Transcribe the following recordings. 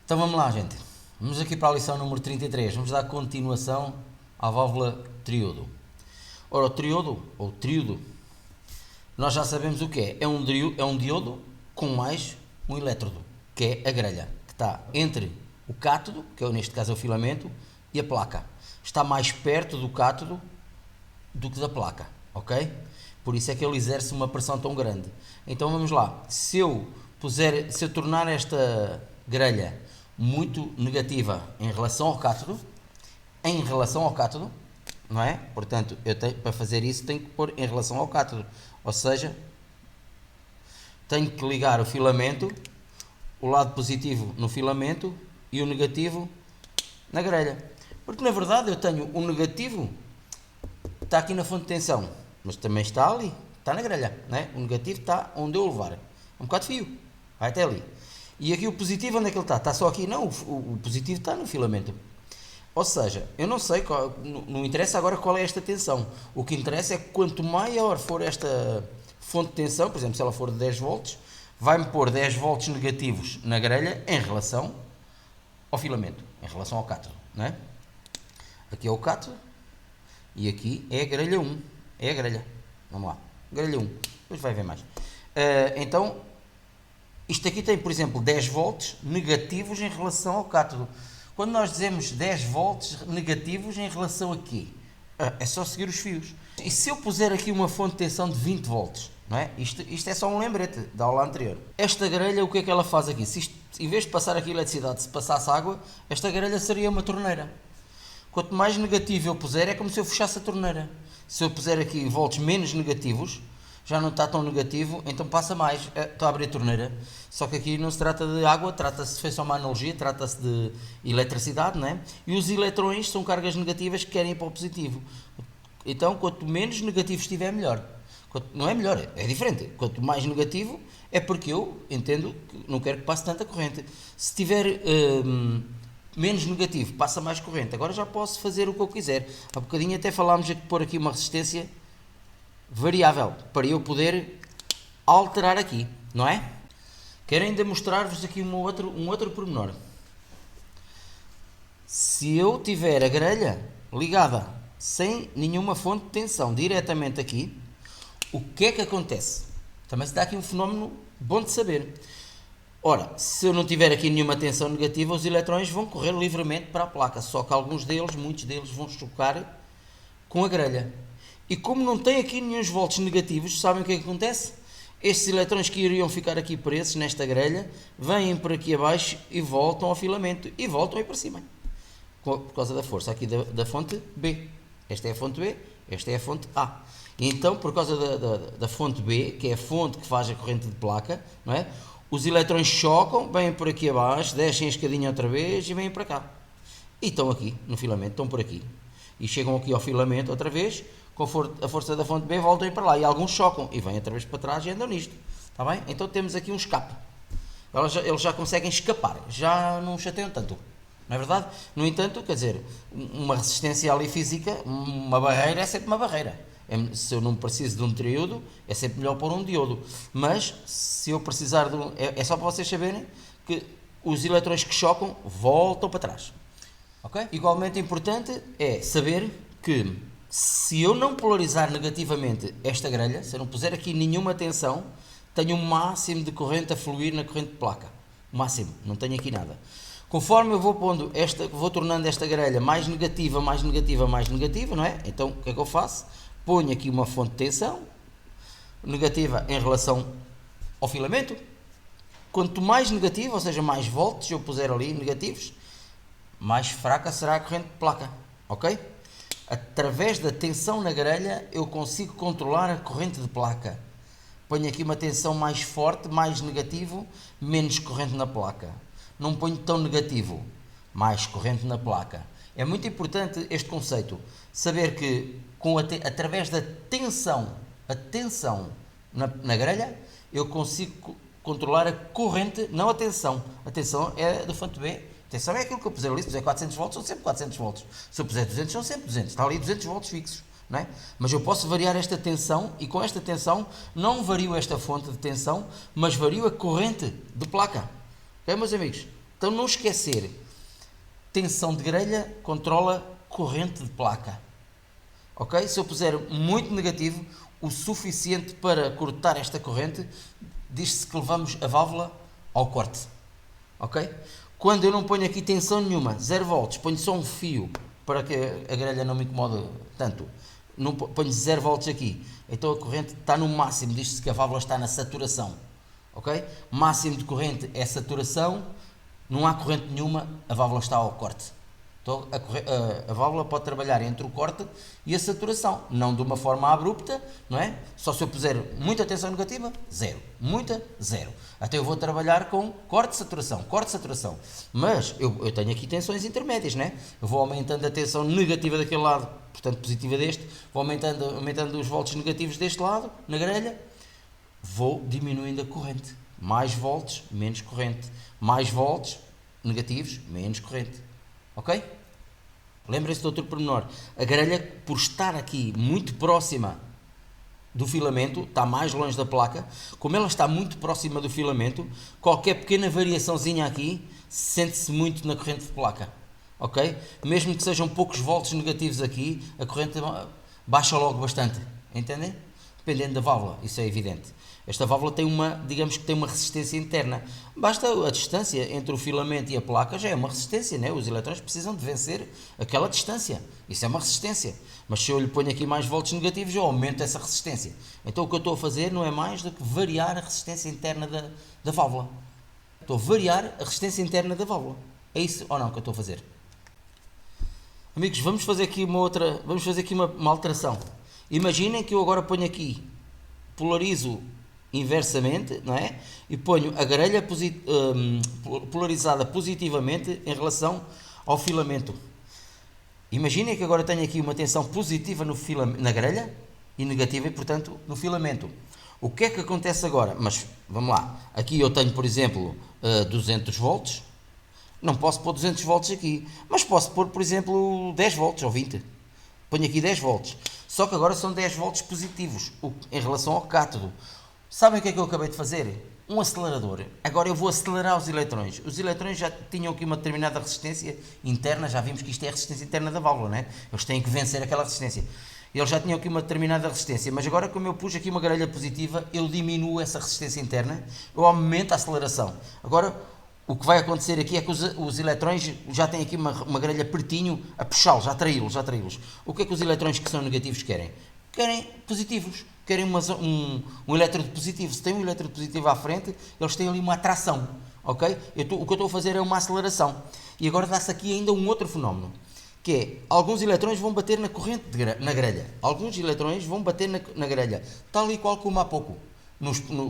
Então vamos lá, gente. Vamos aqui para a lição número 33. Vamos dar continuação à válvula triodo. Ora, o triodo, ou tríodo, nós já sabemos o que é. É um diodo com mais um elétrodo, que é a grelha, que está entre o cátodo, que é, neste caso é o filamento, e a placa. Está mais perto do cátodo do que da placa, ok? Por isso é que ele exerce uma pressão tão grande. Então vamos lá. Se eu tornar esta grelha muito negativa em relação ao cátodo, não é? Portanto, para fazer isso tenho que pôr em relação ao cátodo, ou seja, tenho que ligar o filamento, o lado positivo no filamento e o negativo na grelha, porque na verdade eu tenho o negativo, está aqui na fonte de tensão, mas também está ali, está na grelha, não é? O negativo está onde eu levar, um bocado de fio, vai até ali. E aqui o positivo, onde é que ele está? Está só aqui? Não, o positivo está no filamento. Ou seja, eu não sei, não interessa agora qual é esta tensão. O que interessa é que quanto maior for esta fonte de tensão, por exemplo, se ela for de 10 volts, vai-me pôr 10 volts negativos na grelha em relação ao filamento, em relação ao cátodo, não é? Aqui é o cátodo e aqui é a grelha 1. É a grelha. Vamos lá. Grelha 1. Depois vai ver mais. Então, isto aqui tem, por exemplo, 10 volts negativos em relação ao cátodo. Quando nós dizemos 10 volts negativos em relação a quê? É só seguir os fios. E se eu puser aqui uma fonte de tensão de 20 volts, não é? Isto é só um lembrete da aula anterior. Esta grelha, o que é que ela faz aqui? Em vez de passar aqui eletricidade, se passasse água, esta grelha seria uma torneira. Quanto mais negativo eu puser, é como se eu fechasse a torneira. Se eu puser aqui volts menos negativos, já não está tão negativo, então passa mais. Estou a abrir a torneira, só que aqui não se trata de água, foi só uma analogia, trata-se de eletricidade, não é? E os eletrões são cargas negativas que querem ir para o positivo. Então, quanto menos negativo estiver, melhor. Não é melhor, é diferente. Quanto mais negativo, é porque eu entendo que não quero que passe tanta corrente. Se tiver menos negativo, passa mais corrente. Agora já posso fazer o que eu quiser. Há bocadinho até falámos de pôr aqui uma resistência variável, para eu poder alterar aqui, não é? Quero ainda mostrar-vos aqui um outro pormenor. Se eu tiver a grelha ligada sem nenhuma fonte de tensão diretamente aqui, o que é que acontece? Também se dá aqui um fenómeno bom de saber. Ora, se eu não tiver aqui nenhuma tensão negativa, os eletrões vão correr livremente para a placa, só que muitos deles vão chocar com a grelha. E como não tem aqui nenhum volts negativos, sabem o que é que acontece? Estes eletrões que iriam ficar aqui presos nesta grelha, vêm por aqui abaixo e voltam ao filamento, e voltam aí para cima, por causa da força aqui da fonte B. Esta é a fonte B, esta é a fonte A. E então, por causa da fonte B, que é a fonte que faz a corrente de placa, não é? Os eletrões chocam, vêm por aqui abaixo, descem a escadinha outra vez e vêm para cá. E estão aqui no filamento, estão por aqui. E chegam aqui ao filamento outra vez, com a força da fonte B, voltam para lá. E alguns chocam e vêm outra vez para trás e andam nisto. Está bem? Então temos aqui um escape. Eles já conseguem escapar, já não chateiam tanto. Não é verdade? No entanto, quer dizer, uma resistência ali física, uma barreira é sempre uma barreira. Se eu não preciso de um triodo, é sempre melhor pôr um diodo. Mas, se eu precisar de um... É só para vocês saberem que os eletrões que chocam voltam para trás. Ok? Igualmente importante é saber que, se eu não polarizar negativamente esta grelha, se eu não puser aqui nenhuma tensão, tenho um máximo de corrente a fluir na corrente de placa. O máximo, não tenho aqui nada. Conforme eu vou tornando esta grelha mais negativa, não é? Então, o que é que eu faço? Ponho aqui uma fonte de tensão negativa em relação ao filamento. Quanto mais negativo, ou seja, mais volts eu puser ali negativos, mais fraca será a corrente de placa, ok? Através da tensão na grelha eu consigo controlar a corrente de placa. Ponho aqui uma tensão mais forte, mais negativo, menos corrente na placa. Não ponho tão negativo, mais corrente na placa. É muito importante este conceito, saber que através da tensão, na grelha, eu consigo controlar a corrente, não a tensão. A tensão é da fonte B. A tensão é aquilo que eu puser ali. Se puser 400 volts, são sempre 400 volts. Se eu puser 200, são sempre 200. Está ali 200 volts fixos, não é? Mas eu posso variar esta tensão, e com esta tensão não vario esta fonte de tensão, mas vario a corrente de placa. Ok, meus amigos? Então não esquecer, tensão de grelha controla corrente de placa. Ok? Se eu puser muito negativo, o suficiente para cortar esta corrente, diz-se que levamos a válvula ao corte. Ok? Quando eu não ponho aqui tensão nenhuma, 0 volts, ponho só um fio para que a grelha não me incomode tanto. Não ponho 0 volts aqui, então a corrente está no máximo, diz-se que a válvula está na saturação. Ok? Máximo de corrente é saturação, não há corrente nenhuma, a válvula está ao corte. Então a válvula pode trabalhar entre o corte e a saturação, não de uma forma abrupta, não é? Só se eu puser muita tensão negativa, 0, muita, 0. Até eu vou trabalhar com corte, saturação, mas eu tenho aqui tensões intermédias, né? Eu vou aumentando a tensão negativa daquele lado, portanto positiva deste, vou aumentando os volts negativos deste lado, na grelha, vou diminuindo a corrente, mais volts, menos corrente, mais volts negativos, menos corrente. Ok? Lembrem-se de outro pormenor. A grelha, por estar aqui muito próxima do filamento, está mais longe da placa, como ela está muito próxima do filamento, qualquer pequena variaçãozinha aqui sente-se muito na corrente de placa. Ok? Mesmo que sejam poucos volts negativos aqui, a corrente baixa logo bastante. Entendem? Dependendo da válvula, isso é evidente. Esta válvula tem digamos que tem uma resistência interna. Basta a distância entre o filamento e a placa, já é uma resistência, né? Os eletrões precisam de vencer aquela distância. Isso é uma resistência. Mas se eu lhe ponho aqui mais volts negativos, eu aumento essa resistência. Então o que eu estou a fazer não é mais do que variar a resistência interna da válvula. Estou a variar a resistência interna da válvula. É isso ou não que eu estou a fazer? Amigos, vamos fazer aqui uma alteração. Imaginem que eu agora ponho aqui, polarizo inversamente, não é? E ponho a grelha polarizada positivamente em relação ao filamento. Imaginem que agora tenho aqui uma tensão positiva na grelha e negativa, e portanto, no filamento. O que é que acontece agora? Mas, vamos lá. Aqui eu tenho, por exemplo, 200 volts. Não posso pôr 200 volts aqui, mas posso pôr, por exemplo, 10 volts ou 20. Ponho aqui 10 volts. Só que agora são 10 volts positivos em relação ao cátodo. Sabem o que é que eu acabei de fazer? Um acelerador. Agora eu vou acelerar os eletrões. Os eletrões já tinham aqui uma determinada resistência interna. Já vimos que isto é a resistência interna da válvula, né? Eles têm que vencer aquela resistência. Eles já tinham aqui uma determinada resistência. Mas agora, como eu pus aqui uma grelha positiva, eu diminuo essa resistência interna. Eu aumento a aceleração. Agora, o que vai acontecer aqui é que os eletrões já têm aqui uma grelha pertinho a puxá-los, a atraí-los. O que é que os eletrões que são negativos querem? Querem positivos. Querem um elétrodo positivo. Se tem um elétrodo positivo à frente, eles têm ali uma atração. Ok? O que eu estou a fazer é uma aceleração. E agora dá-se aqui ainda um outro fenómeno, que é, alguns eletrões vão bater na corrente, na grelha. Alguns eletrões vão bater na grelha. Tal e qual como há pouco.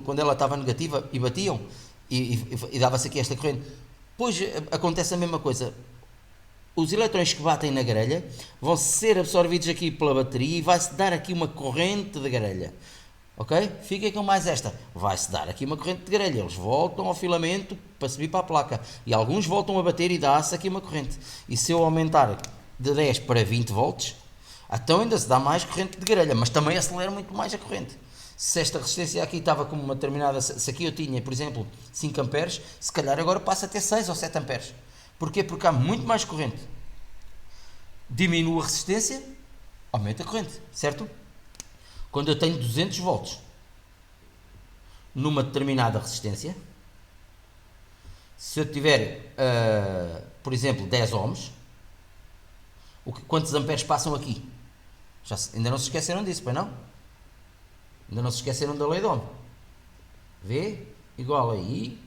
Quando ela estava negativa e batiam, e dava-se aqui esta corrente. Pois acontece a mesma coisa. Os eletrões que batem na grelha vão ser absorvidos aqui pela bateria e vai-se dar aqui uma corrente de grelha. Ok? Fiquem com mais esta. Vai-se dar aqui uma corrente de grelha. Eles voltam ao filamento para subir para a placa. E alguns voltam a bater e dá-se aqui uma corrente. E se eu aumentar de 10 para 20 volts, então ainda se dá mais corrente de grelha, mas também acelera muito mais a corrente. Se esta resistência aqui estava como uma determinada, se aqui eu tinha, por exemplo, 5 amperes, se calhar agora passa a ter 6 ou 7 amperes. Porquê? Porque há muito mais corrente. Diminua a resistência, aumenta a corrente, certo? Quando eu tenho 200 volts numa determinada resistência, se eu tiver, por exemplo, 10 ohms, quantos amperes passam aqui? Ainda não se esqueceram disso, pois não? Ainda não se esqueceram da lei de Ohm. V igual a I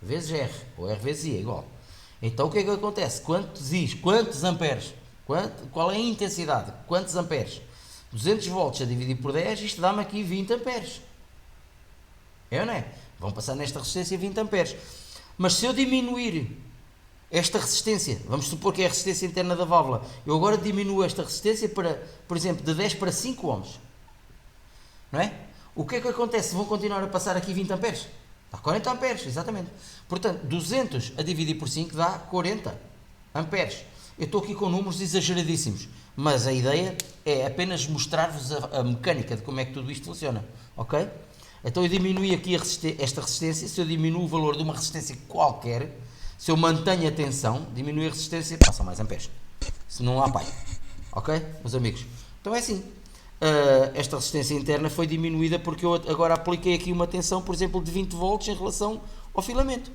vezes R, ou R vezes I é igual. Então o que é que acontece? Quantos amperes? Qual é a intensidade? Quantos amperes? 200 volts a dividir por 10, isto dá-me aqui 20 amperes. É ou não é? Vão passar nesta resistência 20 amperes. Mas se eu diminuir esta resistência, vamos supor que é a resistência interna da válvula, eu agora diminuo esta resistência para, por exemplo, de 10 para 5 ohms. Não é? O que é que acontece? Vão continuar a passar aqui 20 amperes? Dá 40 amperes, exatamente. Portanto, 200 a dividir por 5 dá 40 amperes. Eu estou aqui com números exageradíssimos, mas a ideia é apenas mostrar-vos a mecânica de como é que tudo isto funciona. Ok? Então eu diminui aqui esta resistência. Se eu diminuo o valor de uma resistência qualquer, Se eu mantenho a tensão, diminui a resistência, passam mais amperes. Se não há pai. Ok, meus amigos? Então é assim. Esta resistência interna foi diminuída porque eu agora apliquei aqui uma tensão, por exemplo, de 20 volts em relação ao filamento.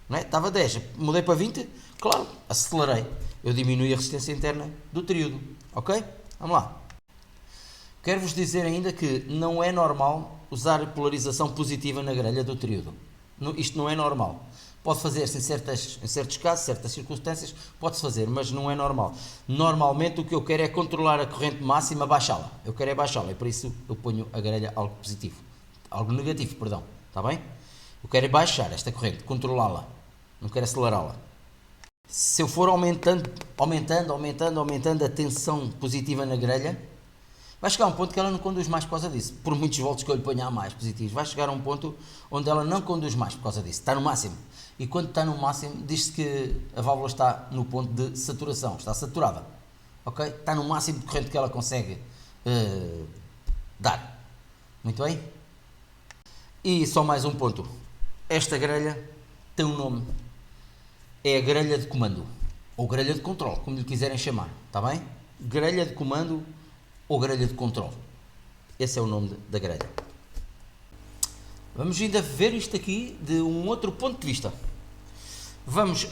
Não é? Estava 10, mudei para 20, claro, acelerei. Eu diminui a resistência interna do tríodo. Ok? Vamos lá. Quero-vos dizer ainda que não é normal usar polarização positiva na grelha do tríodo. Isto não é normal. Pode fazer-se em certos casos, certas circunstâncias, pode-se fazer, mas não é normal. Normalmente o que eu quero é controlar a corrente máxima, baixá-la. Eu quero é baixá-la, e por isso eu ponho a grelha algo positivo. Algo negativo, perdão. Está bem? Eu quero é baixar esta corrente, controlá-la. Não quero acelerá-la. Se eu for aumentando a tensão positiva na grelha, vai chegar a um ponto que ela não conduz mais por causa disso. Por muitos volts que eu lhe ponha a mais positivos, vai chegar a um ponto onde ela não conduz mais por causa disso. Está no máximo. E quando está no máximo, diz-se que a válvula está no ponto de saturação. Está saturada. Ok? Está no máximo de corrente que ela consegue dar. Muito bem? E só mais um ponto. Esta grelha tem um nome. É a grelha de comando. Ou grelha de controle, como lhe quiserem chamar. Está bem? Grelha de comando ou grelha de controle. Esse é o nome da grelha. Vamos ainda ver isto aqui de um outro ponto de vista. Vamos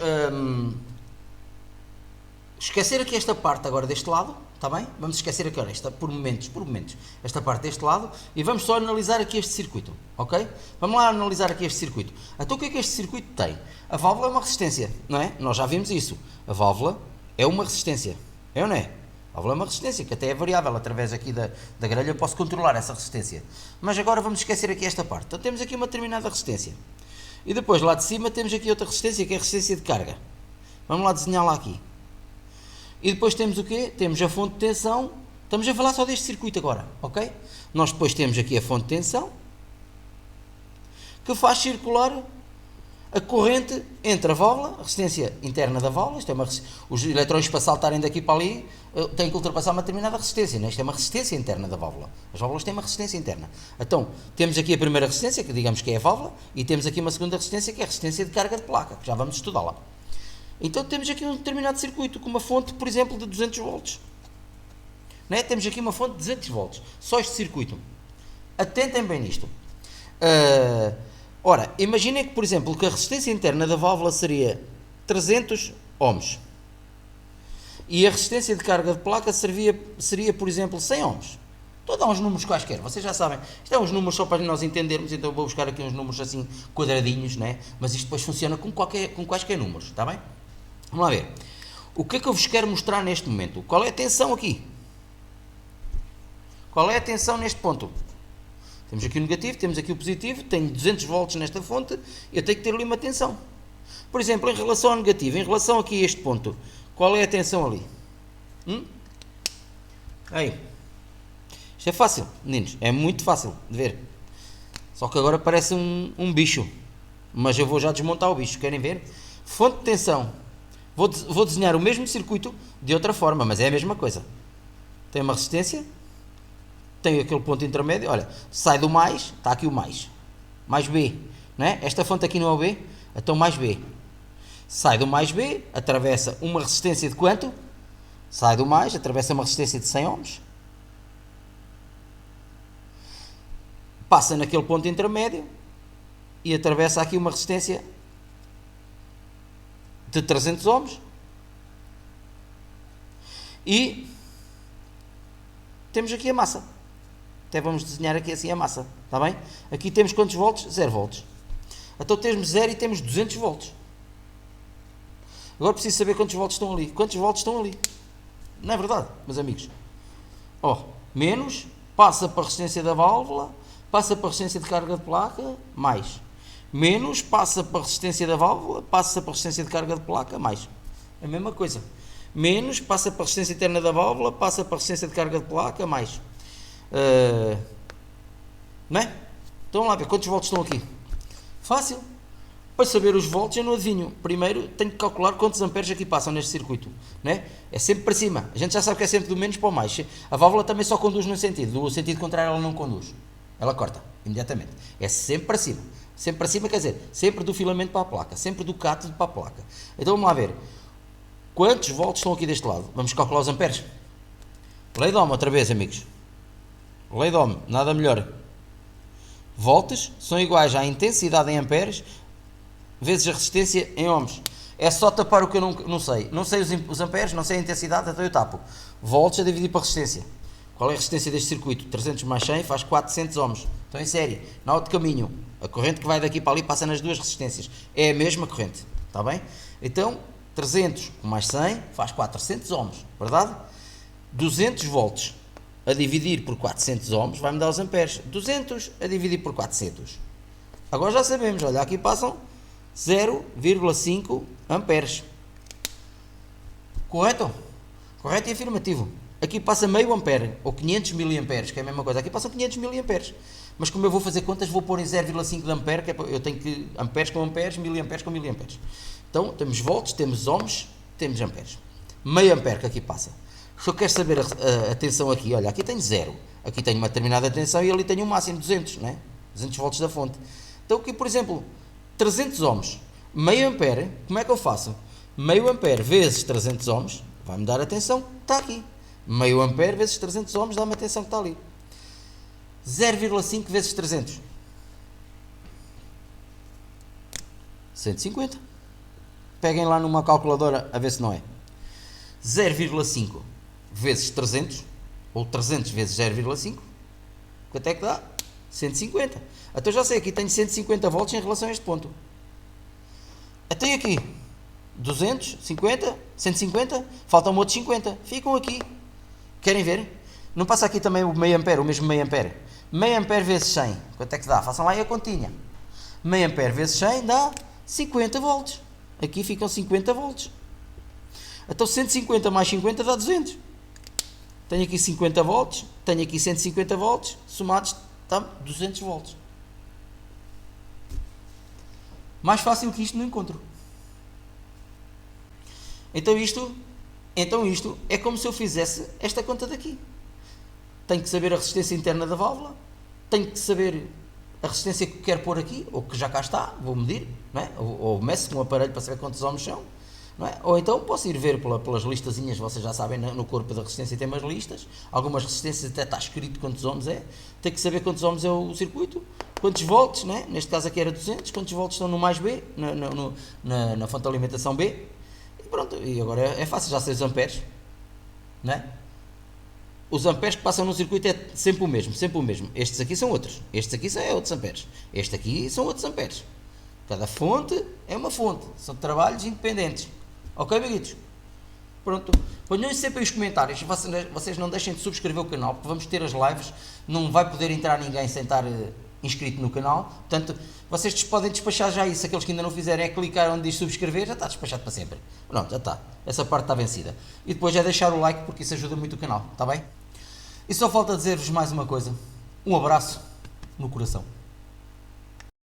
esquecer aqui esta parte agora deste lado, está bem? Vamos esquecer aqui, esta, por momentos, esta parte deste lado, e vamos só analisar aqui este circuito, ok? Vamos lá analisar aqui este circuito. Então o que é que este circuito tem? A válvula é uma resistência, não é? Nós já vimos isso. A válvula é uma resistência, é ou não é? A válvula é uma resistência, que até é variável, através aqui da grelha eu posso controlar essa resistência. Mas agora vamos esquecer aqui esta parte. Então temos aqui uma determinada resistência. E depois lá de cima temos aqui outra resistência, que é a resistência de carga. Vamos lá desenhá-la aqui. E depois temos o quê? Temos a fonte de tensão. Estamos a falar só deste circuito agora, ok? Nós depois temos aqui a fonte de tensão, que faz circular a corrente entre a válvula, a resistência interna da válvula. Isto é os eletrões para saltarem daqui para ali têm que ultrapassar uma determinada resistência, né? Isto é uma resistência interna da válvula. As válvulas têm uma resistência interna. Então, temos aqui a primeira resistência, que digamos que é a válvula, e temos aqui uma segunda resistência, que é a resistência de carga de placa, que já vamos estudá-la. Então temos aqui um determinado circuito, com uma fonte, por exemplo, de 200 volts. Né? Temos aqui uma fonte de 200 volts, só este circuito. Atentem bem nisto. Ora, imaginem que, por exemplo, que a resistência interna da válvula seria 300 ohms. E a resistência de carga de placa seria, por exemplo, 100 ohms. Estou a dar uns números quaisquer, vocês já sabem. Isto é uns números só para nós entendermos, então eu vou buscar aqui uns números assim, quadradinhos, né? Mas isto depois funciona com quaisquer números, está bem? Vamos lá ver. O que é que eu vos quero mostrar neste momento? Qual é a tensão aqui? Qual é a tensão neste ponto? Temos aqui o negativo, temos aqui o positivo, tenho 200 volts nesta fonte, eu tenho que ter ali uma tensão. Por exemplo, em relação ao negativo, em relação aqui a este ponto, qual é a tensão ali? Aí. Isto é fácil, meninos, é muito fácil de ver. Só que agora parece um bicho, mas eu vou já desmontar o bicho, querem ver? Fonte de tensão. Vou desenhar o mesmo circuito de outra forma, mas é a mesma coisa. Tem uma resistência, tem aquele ponto intermédio, olha, sai do mais, está aqui o mais B, não é? Esta fonte aqui não é o B, então mais B. Sai do mais B, atravessa uma resistência de quanto? Sai do mais, atravessa uma resistência de 100 ohms. Passa naquele ponto intermédio e atravessa aqui uma resistência de 300 ohms. E temos aqui a massa. Até vamos desenhar aqui assim a massa, está bem? Aqui temos quantos volts? 0 volts. Então temos 0 e temos 200 volts. Agora preciso saber quantos volts estão ali. Quantos volts estão ali? Não é verdade, meus amigos? Menos, passa para a resistência da válvula, passa para a resistência de carga de placa, mais. Menos, passa para a resistência da válvula, passa para a resistência de carga de placa, mais. É a mesma coisa. Menos, passa para a resistência interna da válvula, passa para a resistência de carga de placa, mais. Não é? Então vamos lá ver quantos volts estão aqui. Fácil. Para saber os volts eu não adivinho. Primeiro tenho que calcular quantos amperes aqui passam neste circuito, não é? É sempre para cima. A gente já sabe que é sempre do menos para o mais. A válvula também só conduz num sentido. Do sentido contrário ela não conduz. Ela corta imediatamente. É sempre para cima. Sempre para cima, quer dizer, sempre do filamento para a placa, sempre do cátodo para a placa. Então vamos lá ver. Quantos volts estão aqui deste lado? Vamos calcular os amperes. Lei de Ohm outra vez, amigos. Lei de Ohm, nada melhor. Volts são iguais à intensidade em amperes vezes a resistência em ohms. É só tapar o que eu não sei. Não sei os amperes, não sei a intensidade, até eu tapo. Volts a dividir por resistência. Qual é a resistência deste circuito? 300 mais 100 faz 400 ohms. Então, em série, na outro caminho, a corrente que vai daqui para ali passa nas duas resistências. É a mesma corrente, está bem? Então, 300 mais 100 faz 400 ohms, verdade? 200 volts a dividir por 400 ohms vai-me dar os amperes. 200 a dividir por 400. Agora já sabemos, olha, aqui passam 0,5 amperes. Correto? Correto e afirmativo. Aqui passa meio ampere, ou 500 miliamperes, que é a mesma coisa. Aqui passam 500 miliamperes. Mas como eu vou fazer contas, vou pôr em 0,5 de ampere, que é, eu tenho que amperes com amperes, miliamperes com miliamperes. Então, temos volts, temos ohms, temos amperes. Meio ampere que aqui passa. Se eu quero saber a tensão aqui, olha, aqui tenho 0. Aqui tenho uma determinada tensão e ali tenho um máximo, 200, né? 200 volts da fonte. Então, aqui, por exemplo, 300 ohms, meio ampere, como é que eu faço? Meio ampere vezes 300 ohms, vai-me dar a tensão que está aqui. Meio ampere vezes 300 ohms dá-me a tensão que está ali. 0,5 vezes 300. 150. Peguem lá numa calculadora a ver se não é. 0,5 vezes 300, ou 300 vezes 0,5, quanto é que dá? 150. Então já sei, aqui tenho 150 volts em relação a este ponto. Até aqui, 250, 150, faltam outros 50. Ficam aqui. Querem ver? Não passa aqui também o meio ampere, o mesmo meio ampere. Meio ampere vezes 100, quanto é que dá? Façam lá aí a continha. Meio ampere vezes 100 dá 50 volts. Aqui ficam 50 volts. Então 150 mais 50 dá 200. Tenho aqui 50 volts, tenho aqui 150 volts, somados dá 200 volts. Mais fácil que isto não encontro. Então isto é como se eu fizesse esta conta daqui. Tenho que saber a resistência interna da válvula, tenho que saber a resistência que quero pôr aqui, ou que já cá está, vou medir, não é? ou meço com um aparelho para saber quantos ohms são, não é? Ou então posso ir ver pelas listazinhas, vocês já sabem, no corpo da resistência tem umas listas, algumas resistências até está escrito quantos ohms é, tem que saber quantos ohms é o circuito, quantos volts, não é? Neste caso aqui era 200, quantos volts estão no mais B, na fonte de alimentação B, e pronto, e agora é fácil, já sei os amperes, não é? Os amperes que passam no circuito é sempre o mesmo, sempre o mesmo. Estes aqui são outros, estes aqui são outros amperes, este aqui são outros amperes. Cada fonte é uma fonte, são trabalhos independentes. Ok, amiguitos? Pronto. Ponham sempre aí os comentários, vocês não deixem de subscrever o canal, porque vamos ter as lives, não vai poder entrar ninguém sem estar inscrito no canal, portanto, vocês podem despachar já isso, aqueles que ainda não fizerem é clicar onde diz subscrever, já está despachado para sempre. Pronto, já está, essa parte está vencida. E depois é deixar o like, porque isso ajuda muito o canal, está bem? E só falta dizer-vos mais uma coisa, um abraço no coração.